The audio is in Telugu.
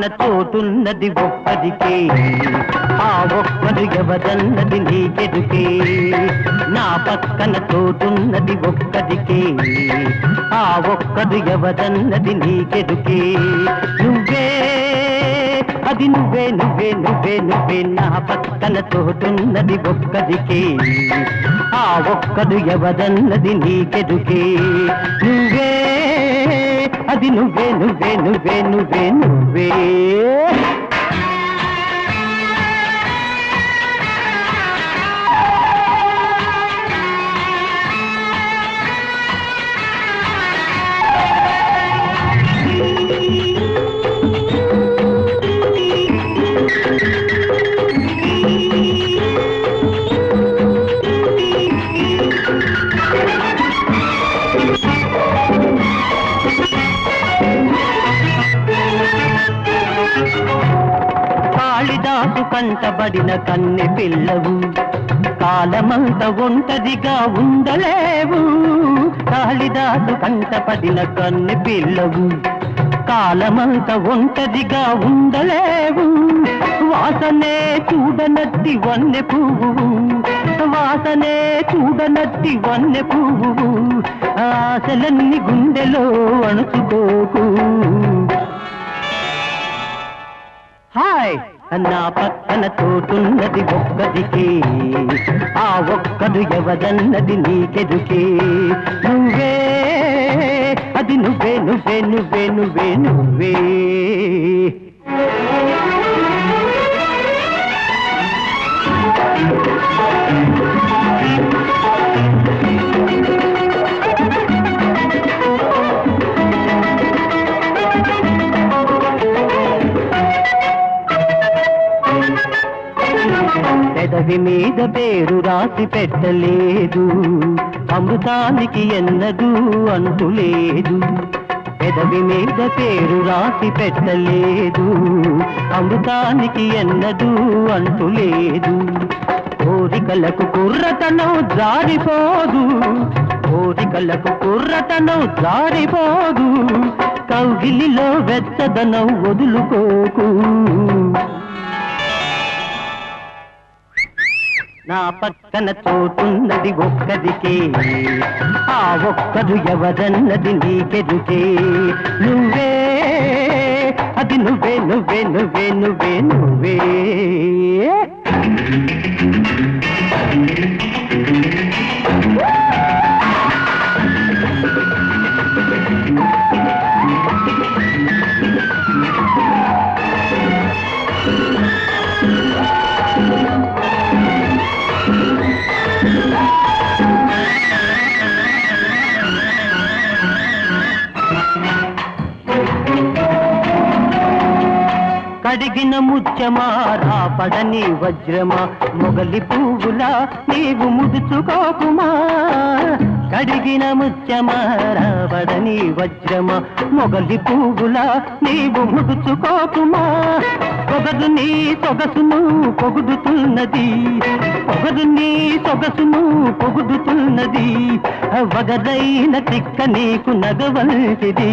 పక్కన తోటున్నది ఒక్కదికే, ఆ ఒక్కడు ఎవరన్నది నీకెదుకే. నా పక్కన తోటున్నది ఒక్కదికే, ఆ ఒక్కడు ఎవరన్నది నీకెదుకే. నువ్వే అది నువ్వే నువ్వే నువ్వే నువ్వే, నా పక్కన తోటున్నది ఒక్కదికే, ఆ ఒక్కడు ఎవరన్నది నీకెదుకే. నువ్వే అది నువ్వే నువ్వే నువ్వే నువ్వే నువ్వే. కాళిదాసు కంటబడిన కన్నె పిల్లవు, కాలమంత ఒంటరిగా ఉండలేవు. కాళిదాసు కంటపడిన కన్నె పిల్లవు, కాలమంత ఒంటరిగా ఉండలేవు. వాసనే చూడనట్టి వన్నె పువ్వు, వాసనే చూడనట్టి వన్నె పువ్వు. ఆశలన్నీ గుండెలో అణుచుకోకు. హాయ్ నా పక్కన తోటున్నది ఒక్కదికే, ఆ ఒక్కడు ఎవరన్నది నీకెదుకే. నువ్వే అది నువ్వే నువ్వే నువ్వే నువ్వే నువ్వే. పెదవి మీద పేరు రాసి పెట్టలేదు, అమృతానికి ఎన్నదూ అంటులేదు. పెదవి మీద పేరు రాసి పెట్టలేదు, అమృతానికి ఎన్నదూ అంటులేదు. కోరికలకు కుర్రతనం జారిపోదు, కోరికలకు కుర్రతనం జారిపోదు. కౌగిలిలో వెచ్చదనం వదులుకోకు. నా పక్కన తోటున్నది ఒక్కదికే, ఆ ఒక్కడు ఎవరన్నది నీకెదుకే. నువ్వే అది నువ్వే నువ్వే నువ్వే నువ్వే నువ్వే. కడిగిన ముత్యమా రాపడని వజ్రమా, మొగలి పువ్వులా నీవు ముదుచుకోకుమా. కడిగిన ముత్యమా రాపడని వజ్రమా, మొగలి పువ్వులా నీవు ముదుచుకోకుమా. పొగదు నీ సొగసును పొగుడుతున్నది, పొగదు నీ సొగసును పొగుడుతున్నది. వగదైన తిక్క నీకు నగవంటిది.